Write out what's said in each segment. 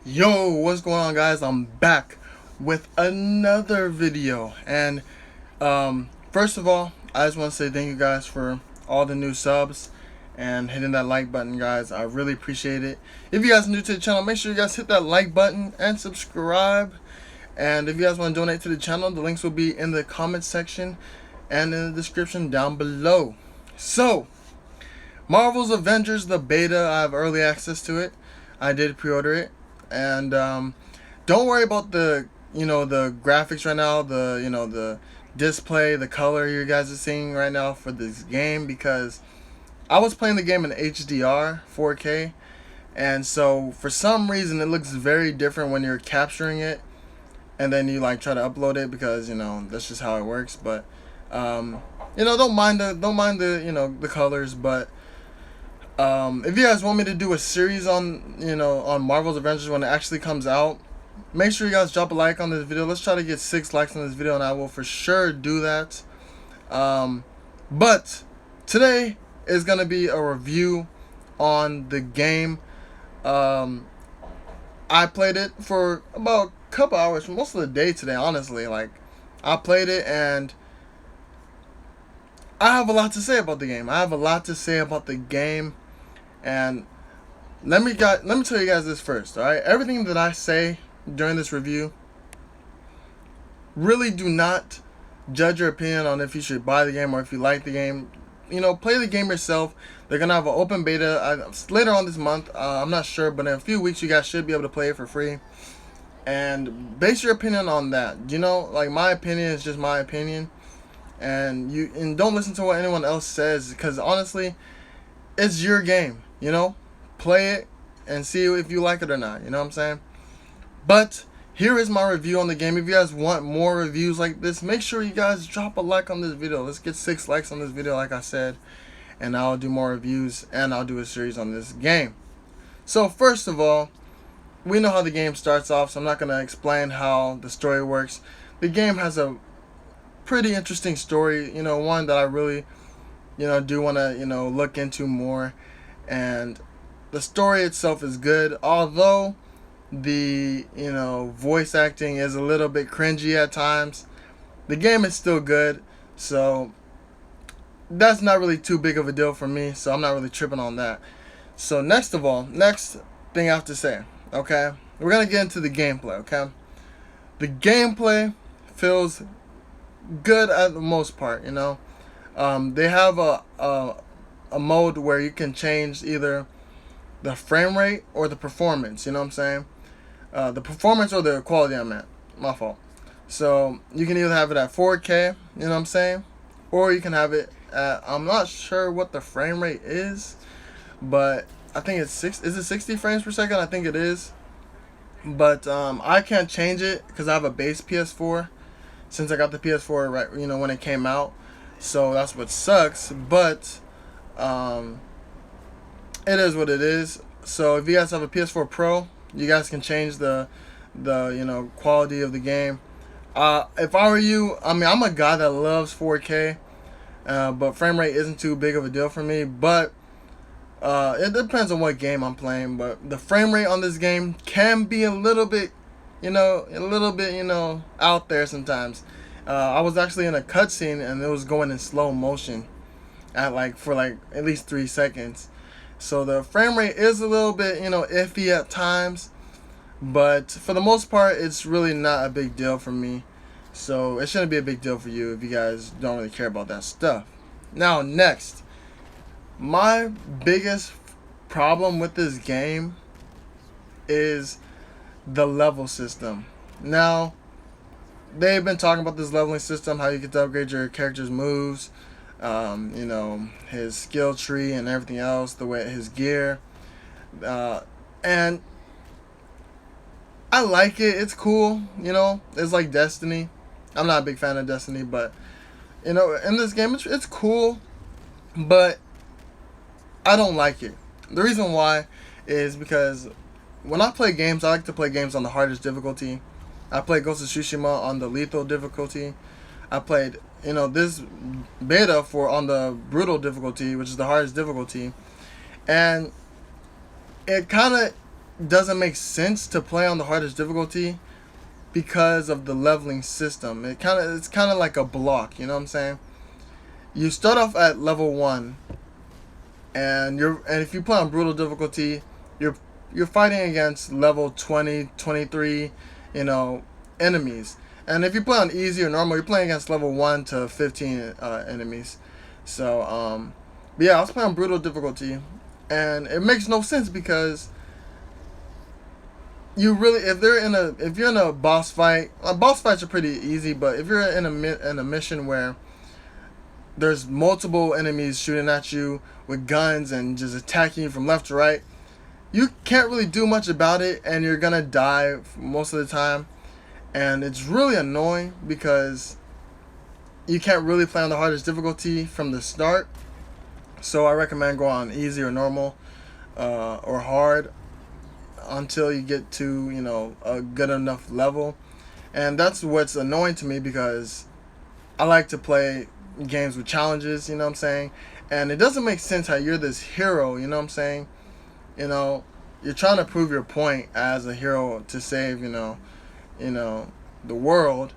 Yo, what's going on, guys? I'm back with another video. And first of all, I just want to say thank you guys for all the new subs and hitting that like button, guys. I really appreciate it. If you guys are new to the channel, make sure you guys hit that like button and subscribe. And if you guys want to donate to the channel, the links will be in the comment section and in the description down below. So, Marvel's Avengers, the beta, I have early access to it. I did pre-order it. And don't worry about the the graphics right now, the display, the color you guys are seeing right now for this game, because I was playing the game in HDR 4K, and so for some reason it looks very different when you're capturing it and then you like try to upload it, because that's just how it works. But don't mind the colors. But if you guys want me to do a series on on Marvel's Avengers when it actually comes out, make sure you guys drop a like on this video. Let's try to get 6 likes on this video, and I will for sure do that. But today is gonna be a review on the game. I played it for about a couple hours, for most of the day today. Honestly, like, I played it and I have a lot to say about the game. And let me tell you guys this first, all right? Everything that I say during this review, really do not judge your opinion on if you should buy the game or if you like the game. Play the game yourself. They're gonna have an open beta later on this month. I'm not sure, but in a few weeks you guys should be able to play it for free. And base your opinion on that. Like, my opinion is just my opinion, and don't listen to what anyone else says, because honestly, it's your game. Play it and see if you like it or not. You know what I'm saying? But here is my review on the game. If you guys want more reviews like this, make sure you guys drop a like on this video. Let's get 6 likes on this video, like I said, and I'll do more reviews and I'll do a series on this game. So first of all, we know how the game starts off, so I'm not going to explain how the story works. The game has a pretty interesting story, one that I really do want to look into more. And the story itself is good, although the voice acting is a little bit cringy at times. The game is still good, so that's not really too big of a deal for me, so I'm not really tripping on that. So next thing I have to say, okay, we're gonna get into the gameplay. Okay, the gameplay feels good at the most part. They have a mode where you can change either the frame rate or the performance. You know what I'm saying? The performance or the quality, I meant. My fault. So you can either have it at 4K, you know what I'm saying, or you can have it at, I'm not sure what the frame rate is, but I think it's is it 60 frames per second? I think it is. But I can't change it because I have a base PS4, since I got the PS4 right when it came out. So that's what sucks. But it is what it is. So if you guys have a PS4 Pro, you guys can change the quality of the game. If I were you, I mean, I'm a guy that loves 4K, but frame rate isn't too big of a deal for me. But it depends on what game I'm playing. But the frame rate on this game can be a little bit, out there sometimes. I was actually in a cutscene and it was going in slow motion for at least 3 seconds. So the frame rate is a little bit, iffy at times, but for the most part, it's really not a big deal for me. So it shouldn't be a big deal for you if you guys don't really care about that stuff. Now, next, my biggest problem with this game is the level system. Now, they've been talking about this leveling system, how you get to upgrade your character's moves, his skill tree and everything else, the way his gear, and I like it. It's cool. It's like Destiny. I'm not a big fan of Destiny, but in this game it's cool, but I don't like it. The reason why is because when I play games, I like to play games on the hardest difficulty. I played Ghost of Tsushima on the lethal difficulty. I played this beta on the brutal difficulty, which is the hardest difficulty, and it kind of doesn't make sense to play on the hardest difficulty because of the leveling system. It's kind of like a block, you know what I'm saying? You start off at level 1, and if you play on brutal difficulty, you're you're fighting against level 20, 23, you know, enemies. And if you play on easy or normal, you're playing against level 1 to 15 enemies. So but yeah, I was playing on brutal difficulty, and it makes no sense because you really, if you're in a boss fight, boss fights are pretty easy, but if you're in a mission where there's multiple enemies shooting at you with guns and just attacking you from left to right, you can't really do much about it, and you're gonna die most of the time. And it's really annoying because you can't really play on the hardest difficulty from the start. So I recommend go on easy or normal or hard until you get to, you know, a good enough level. And that's what's annoying to me because I like to play games with challenges, you know what I'm saying? And it doesn't make sense how you're this hero, you know what I'm saying? You know, you're trying to prove your point as a hero to save, you know, the world,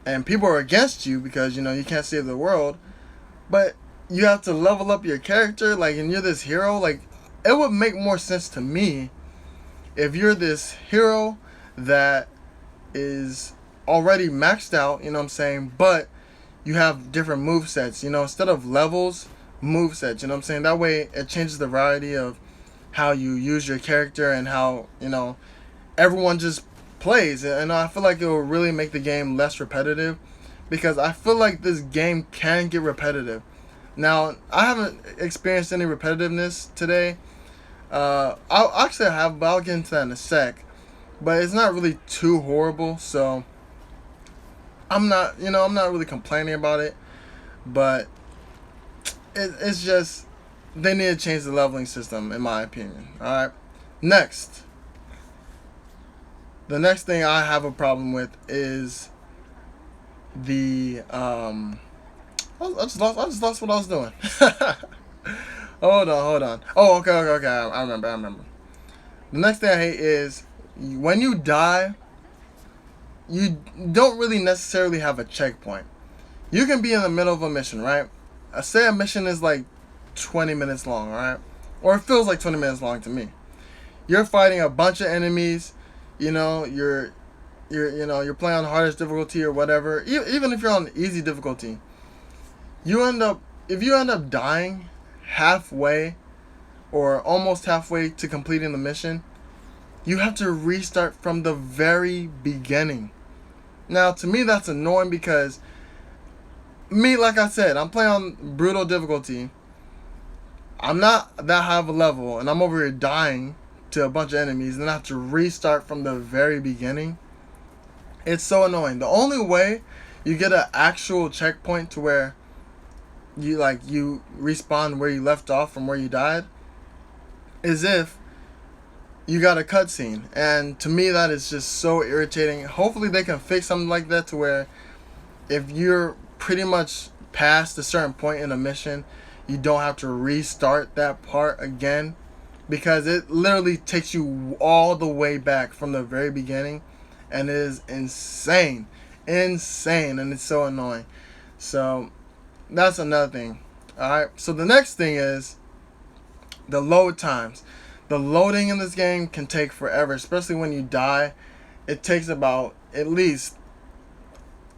and people are against you because, you know, you can't save the world, but you have to level up your character, like, and you're this hero. Like, it would make more sense to me if you're this hero that is already maxed out, you know what I'm saying, but you have different move sets, you know, instead of levels, move sets, you know what I'm saying? That way it changes the variety of how you use your character and how, you know, everyone just plays. And I feel like it will really make the game less repetitive, because I feel like this game can get repetitive. Now, I haven't experienced any repetitiveness today. I'll actually have, but I'll get into that in a sec. But it's not really too horrible, so I'm not really complaining about it. But it's just, they need to change the leveling system, in my opinion. Alright? Next. The next thing I have a problem with is the I just lost what I was doing. Hold on. Oh, okay. I remember. The next thing I hate is when you die, you don't really necessarily have a checkpoint. You can be in the middle of a mission, right? Say a mission is like 20 minutes long, alright? Or it feels like 20 minutes long to me. You're fighting a bunch of enemies, you know, you're playing on the hardest difficulty or whatever. Even if you're on easy difficulty, if you end up dying halfway or almost halfway to completing the mission, you have to restart from the very beginning. Now, to me, that's annoying because like I said, I'm playing on brutal difficulty. I'm not that high of a level, and I'm over here dying to a bunch of enemies, and then I have to restart from the very beginning. It's so annoying. The only way you get an actual checkpoint to where you respawn where you left off from where you died is if you got a cutscene. And to me, that is just so irritating. Hopefully they can fix something like that to where if you're pretty much past a certain point in a mission, you don't have to restart that part again, because it literally takes you all the way back from the very beginning, and it is insane, and it's so annoying. So that's another thing. Alright, so the next thing is the load times. The loading in this game can take forever, especially when you die. It takes about at least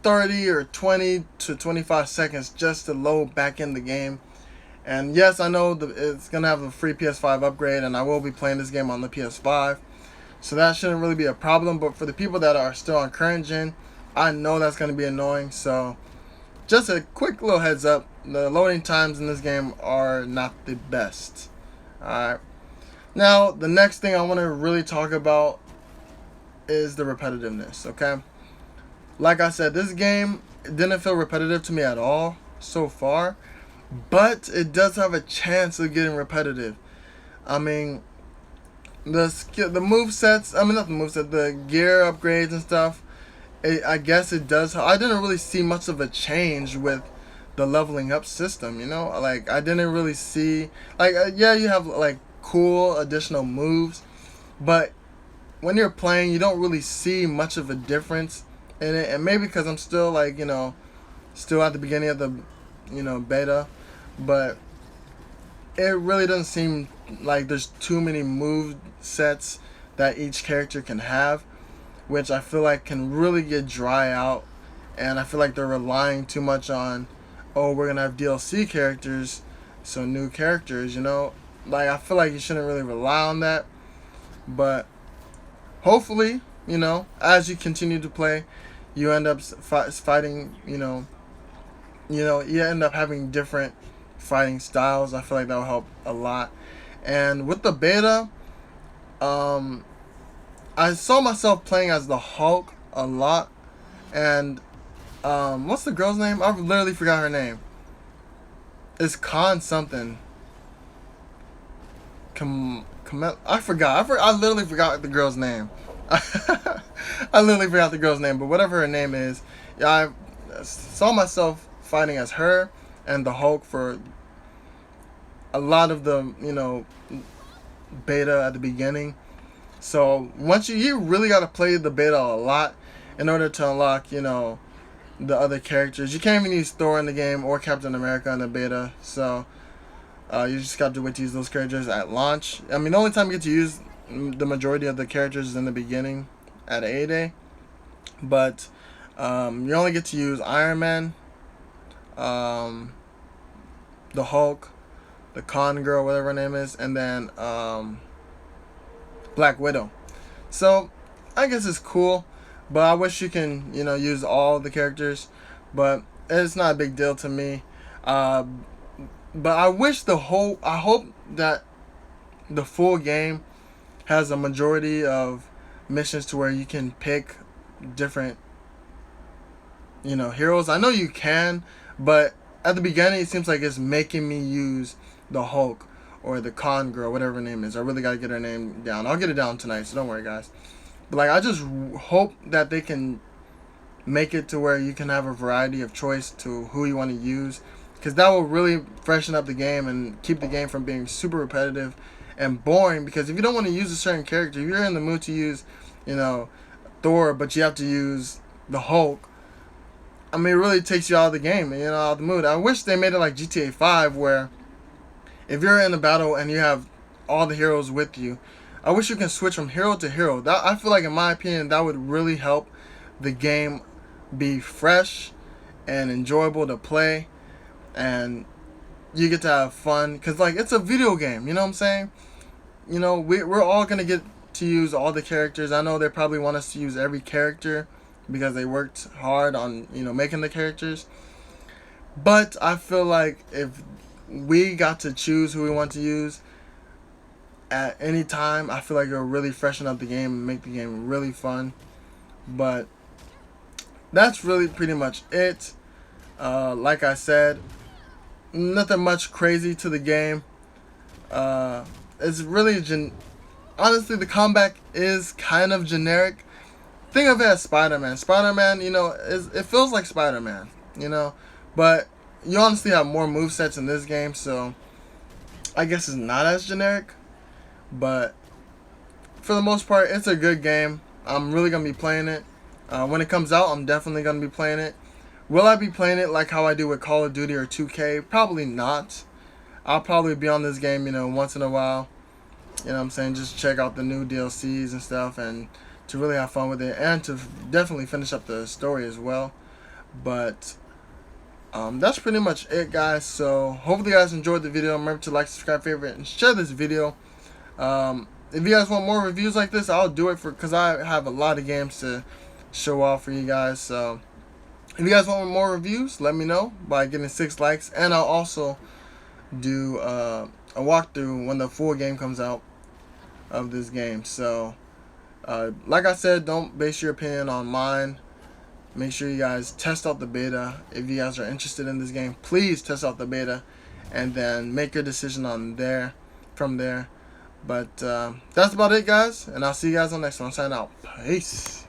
30 or 20 to 25 seconds just to load back in the game. And yes, I know it's going to have a free PS5 upgrade, and I will be playing this game on the PS5. So that shouldn't really be a problem. But for the people that are still on current gen, I know that's going to be annoying. So just a quick little heads up. The loading times in this game are not the best. Alright. Now, the next thing I want to really talk about is the repetitiveness, okay? Like I said, this game didn't feel repetitive to me at all so far, but it does have a chance of getting repetitive. I mean, the move sets, I mean, not the move set, the gear upgrades and stuff, I guess it does. I didn't really see much of a change with the leveling up system, you know? Like, I didn't really see, like, yeah, you have, like, cool additional moves, but when you're playing, you don't really see much of a difference in it. And maybe because I'm still like, still at the beginning of the, beta, but it really doesn't seem like there's too many move sets that each character can have, which I feel like can really get dry out. And I feel like they're relying too much on, oh, we're gonna have DLC characters, so new characters, Like, I feel like you shouldn't really rely on that. But hopefully, as you continue to play, you end up fighting, you end up having different fighting styles. I feel like that will help a lot. And with the beta, I saw myself playing as the Hulk a lot. And what's the girl's name? I literally forgot her name. It's Khan something. I forgot. I literally forgot the girl's name. I literally forgot the girl's name, but whatever her name is, yeah, I saw myself fighting as her and the Hulk for a lot of the, beta at the beginning. So once you really got to play the beta a lot in order to unlock, the other characters. You can't even use Thor in the game or Captain America in the beta. So you just got to wait to use those characters at launch. I mean, the only time you get to use the majority of the characters is in the beginning at A-Day. But you only get to use Iron Man, the Hulk, the Con Girl, whatever her name is, and then Black Widow. So I guess it's cool, but I wish you can, use all the characters, but it's not a big deal to me. But I hope that the full game has a majority of missions to where you can pick different, heroes. I know you can, but at the beginning it seems like it's making me use the Hulk or the Con Girl, whatever her name is. I really got to get her name down. I'll get it down tonight, so don't worry, guys. But like, I just hope that they can make it to where you can have a variety of choice to who you want to use, because that will really freshen up the game and keep the game from being super repetitive and boring. Because if you don't want to use a certain character, if you're in the mood to use, Thor, but you have to use the Hulk, I mean, it really takes you out of the game, out of the mood. I wish they made it like GTA 5, where if you're in a battle and you have all the heroes with you, I wish you can switch from hero to hero. That, I feel like, in my opinion, that would really help the game be fresh and enjoyable to play, and you get to have fun, because like, it's a video game, you know what I'm saying? We're all gonna get to use all the characters. I know they probably want us to use every character because they worked hard on making the characters, but I feel like if we got to choose who we want to use at any time, I feel like it'll really freshen up the game and make the game really fun. But that's really pretty much it. Like I said, nothing much crazy to the game. It's really honestly, the combat is kind of generic. Think of it as Spider-Man. Spider-Man, it feels like Spider-Man, but you honestly have more movesets in this game, so I guess it's not as generic. But for the most part, it's a good game. I'm really going to be playing it. When it comes out, I'm definitely going to be playing it. Will I be playing it like how I do with Call of Duty or 2K? Probably not. I'll probably be on this game, once in a while. You know what I'm saying? Just check out the new DLCs and stuff, and to really have fun with it, and to definitely finish up the story as well. But that's pretty much it, guys. So hopefully you guys enjoyed the video. Remember to like, subscribe, favorite, and share this video. If you guys want more reviews like this, I'll do it because I have a lot of games to show off for you guys. So if you guys want more reviews, let me know by getting 6 likes, and I'll also do a walkthrough when the full game comes out of this game. So like I said, don't base your opinion on mine. Make sure you guys test out the beta. If you guys are interested in this game, please test out the beta and then make your decision from there. But that's about it, guys, and I'll see you guys on the next one. Sign out. Peace.